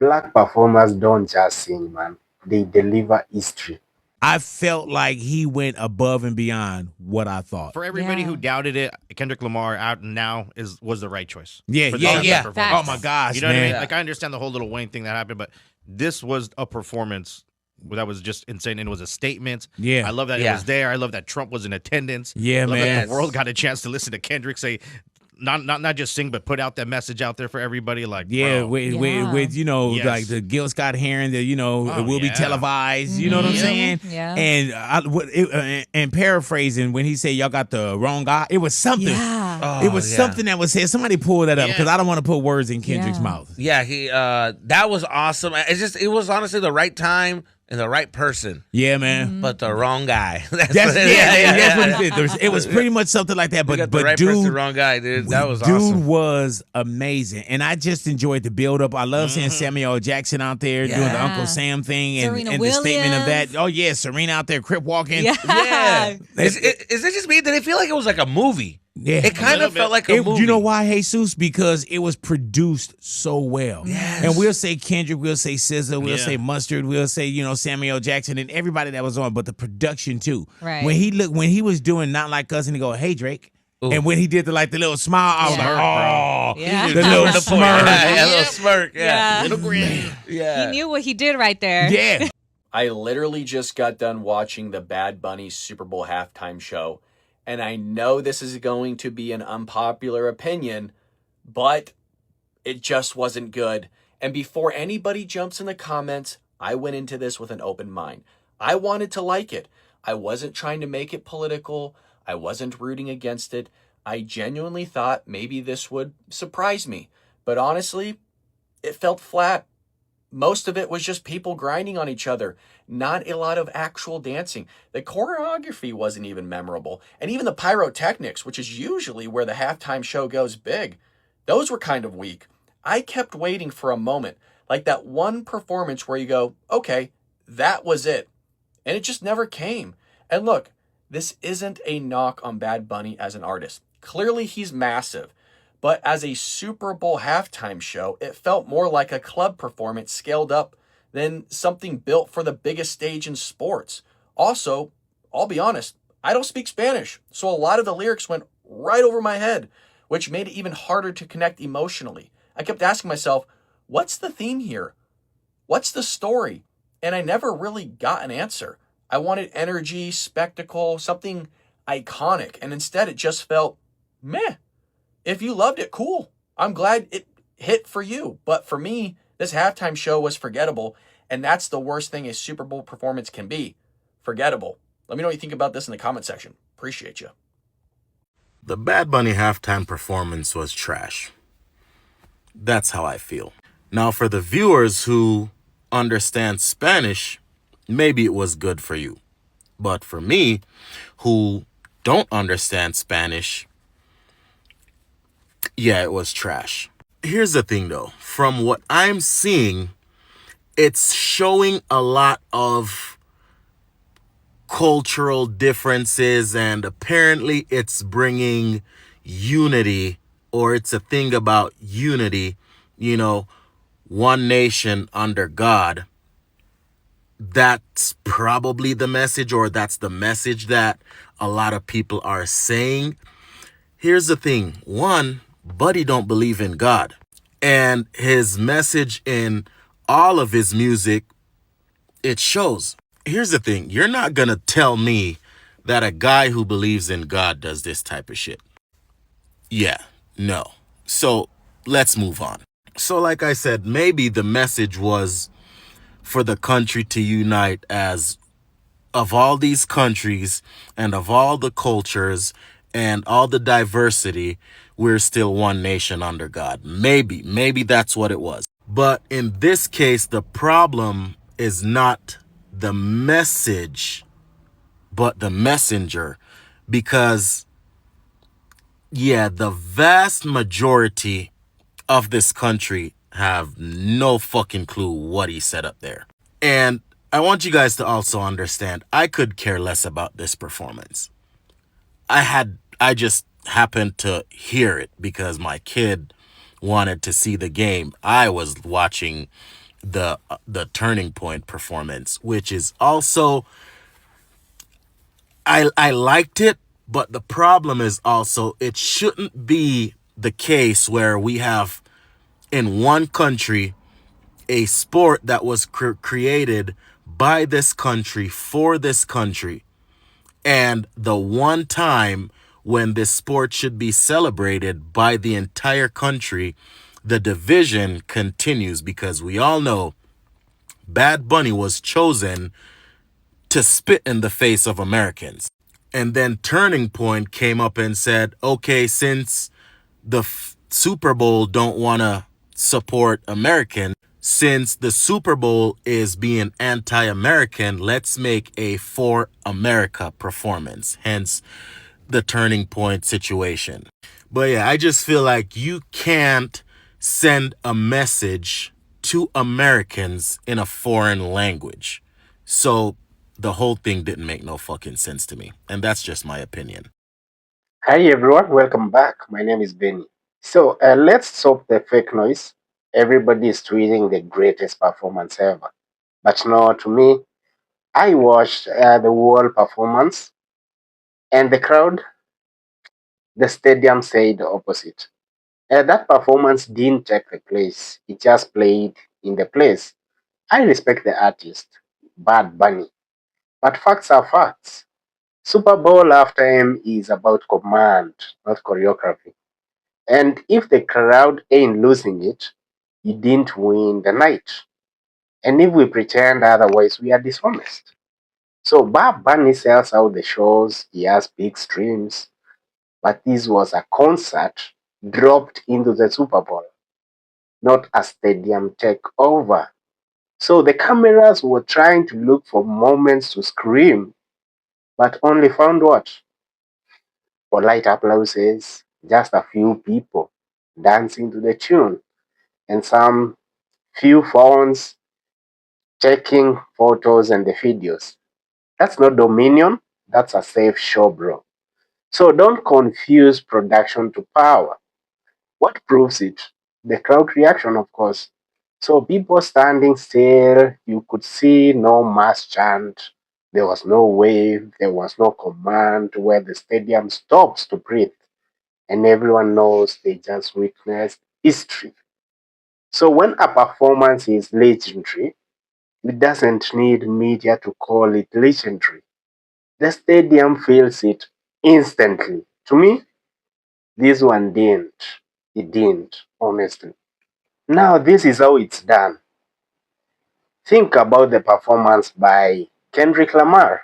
Black performers don't just sing, man. They deliver history. I felt like he went above and beyond what I thought. For everybody who Yeah. doubted it, Kendrick Lamar out now was the right choice. Yeah, for yeah, this yeah. performance. Oh my gosh, You know what I man. mean? Like I understand the whole Little Wayne thing that happened, but this was a performance that was just insane. And it was a statement. Yeah. I love that it Yeah. was there. I love that Trump was in attendance. Yeah, I love man. that the world got a chance to listen to Kendrick say, not just sing, but put out that message out there for everybody. Like, Yeah, bro, with Yes. like the Gil Scott Heron, that it will be yeah. televised. You know what I'm Mhm. saying? Yeah. And paraphrasing, when he said y'all got the wrong guy, it was something. Yeah. It was something that was said. Somebody pull that up Yeah. because I don't want to put words in Kendrick's Yeah. mouth. Yeah, he that was awesome. It was honestly the right time and the right person, Yeah, man. but the wrong guy. That's That's, what it yeah, is. that's what it is. It was pretty much something like that. We But got the right dude, person, the wrong guy, dude. That was dude awesome. was amazing, and I just enjoyed the build up. I love seeing Samuel L. Jackson out there doing the Yeah. Uncle Sam thing, and, Serena and the statement of Williams. that. Oh yeah, Serena out there crip walking. Yeah. Yeah. Is it just me? Did it feel like it was like a movie? Yeah. It kind little of felt bit. like a movie. You know why, Jesus? Because it was produced so well. Yes. And we'll say Kendrick, we'll say SZA, we'll Yeah. say Mustard, we'll say, Samuel Jackson and everybody that was on, but the production too. Right. When he was doing Not Like Us and he go, "Hey Drake." Ooh. And when he did the little smile, I was Yeah. like, "Oh." Yeah. The little The point. smirk. Yeah, little smirk. Yeah. Yeah. Little grin. Yeah. He knew what he did right there. Yeah. I literally just got done watching the Bad Bunny Super Bowl halftime show, and I know this is going to be an unpopular opinion, but it just wasn't good. And before anybody jumps in the comments, I went into this with an open mind. I wanted to like it. I wasn't trying to make it political. I wasn't rooting against it. I genuinely thought maybe this would surprise me. But honestly, it felt flat. Most of it was just people grinding on each other, not a lot of actual dancing. The choreography wasn't even memorable. And even the pyrotechnics, which is usually where the halftime show goes big, those were kind of weak. I kept waiting for a moment, like that one performance where you go, okay, that was it. And it just never came. And look, this isn't a knock on Bad Bunny as an artist. Clearly he's massive. But as a Super Bowl halftime show, it felt more like a club performance scaled up than something built for the biggest stage in sports. Also, I'll be honest, I don't speak Spanish, so a lot of the lyrics went right over my head, which made it even harder to connect emotionally. I kept asking myself, what's the theme here? What's the story? And I never really got an answer. I wanted energy, spectacle, something iconic, and instead it just felt meh. If you loved it, cool. I'm glad it hit for you. But for me, this halftime show was forgettable, and that's the worst thing a Super Bowl performance can be. Forgettable. Let me know what you think about this in the comment section. Appreciate you. The Bad Bunny halftime performance was trash. That's how I feel. Now, for the viewers who understand Spanish, maybe it was good for you. But for me, who don't understand Spanish, yeah, it was trash. Here's the thing though. From what I'm seeing, it's showing a lot of cultural differences, and apparently it's bringing unity, or it's a thing about unity, one nation under God. That's probably the message, or that's the message that a lot of people are saying. Here's the thing. One, Buddy don't believe in God. And his message in all of his music, it shows. Here's the thing. You're not going to tell me that a guy who believes in God does this type of shit. Yeah, no. So let's move on. So like I said, maybe the message was for the country to unite, as of all these countries and of all the cultures and all the diversity, we're still one nation under God. Maybe that's what it was. But in this case, the problem is not the message, but the messenger. Because, yeah, the vast majority of this country have no fucking clue what he said up there. And I want you guys to also understand, I could care less about this performance. I just happened to hear it because my kid wanted to see the game. I was watching the Turning Point performance, which is also I liked it, but the problem is also it shouldn't be the case where we have in one country a sport that was created by this country for this country, and the one time when this sport should be celebrated by the entire country, the division continues, because we all know Bad Bunny was chosen to spit in the face of Americans. And then Turning Point came up and said, okay, since the Super Bowl don't want to support American, since the Super Bowl is being anti-American, let's make a For America performance. Hence the Turning Point situation. But yeah, I just feel like you can't send a message to Americans in a foreign language. So the whole thing didn't make no fucking sense to me. And that's just my opinion. Hi everyone, welcome back. My name is Benny. So let's stop the fake noise. Everybody is tweeting the greatest performance ever. But no, to me, I watched the whole performance and the crowd, the stadium said the opposite. That performance didn't take the place, it just played in the place. I respect the artist, Bad Bunny, but facts are facts. Super Bowl halftime is about command, not choreography. And if the crowd ain't losing it, you didn't win the night. And if we pretend otherwise, we are dishonest. So Bad Bunny sells out the shows, he has big streams, but this was a concert dropped into the Super Bowl, not a stadium takeover. So the cameras were trying to look for moments to scream, but only found what? Polite applauses, just a few people dancing to the tune, and some few phones taking photos and the videos. That's not dominion, that's a safe show, bro. So don't confuse production to power. What proves it? The crowd reaction, of course. So people standing still, you could see no mass chant, there was no wave, there was no command where the stadium stops to breathe, and everyone knows they just witnessed history. So when a performance is legendary, it doesn't need media to call it legendary. The stadium feels it instantly. To me, this one didn't. It didn't, honestly. Now, this is how it's done. Think about the performance by Kendrick Lamar.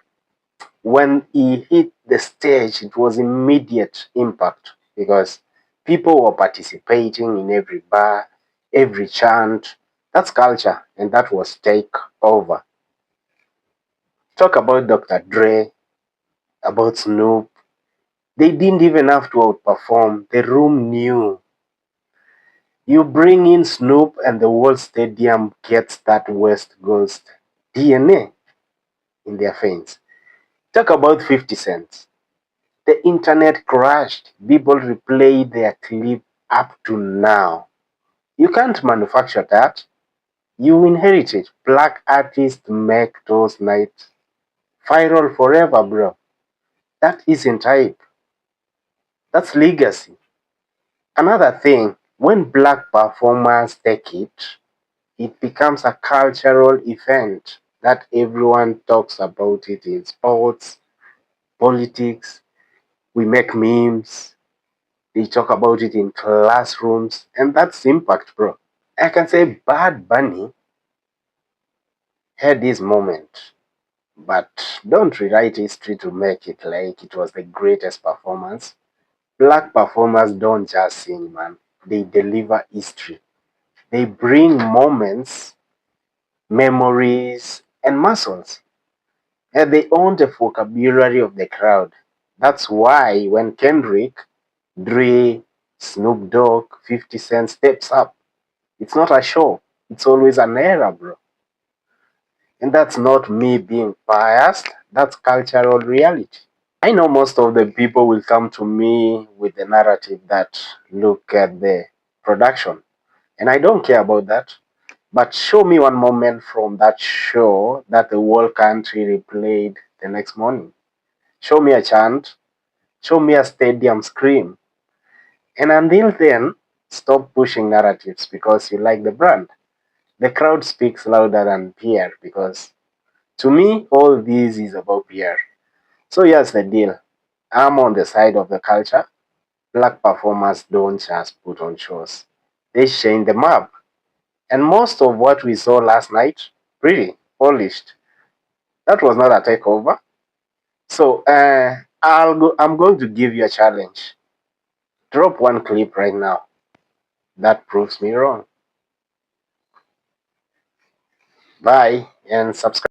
When he hit the stage, it was immediate impact because people were participating in every bar, every chant. That's culture, and that was take over. Talk about Dr. Dre, about Snoop. They didn't even have to outperform. The room knew. You bring in Snoop and the whole stadium gets that West Coast DNA in their veins. Talk about 50 Cent. The internet crashed. People replay their clip up to now. You can't manufacture that. You inherit it. Black artists make those nights viral forever, bro. That isn't hype. That's legacy. Another thing, when black performers take it, it becomes a cultural event that everyone talks about it in sports, politics. We make memes. They talk about it in classrooms, and that's impact, bro. I can say Bad Bunny had this moment, but don't rewrite history to make it like it was the greatest performance. Black performers don't just sing, man. They deliver history. They bring moments, memories, and muscles. And they own the vocabulary of the crowd. That's why when Kendrick, Dre, Snoop Dogg, 50 Cent steps up, it's not a show. It's always an era, bro. And that's not me being biased. That's cultural reality. I know most of the people will come to me with the narrative that look at the production. And I don't care about that. But show me one moment from that show that the whole country replayed the next morning. Show me a chant, show me a stadium scream. And until then, stop pushing narratives because you like the brand. The crowd speaks louder than PR because to me, all this is about PR. So here's the deal. I'm on the side of the culture. Black performers don't just put on shows. They change the map. And most of what we saw last night, pretty polished. That was not a takeover. So I'm going to give you a challenge. Drop one clip right now. That proves me wrong. Bye and subscribe.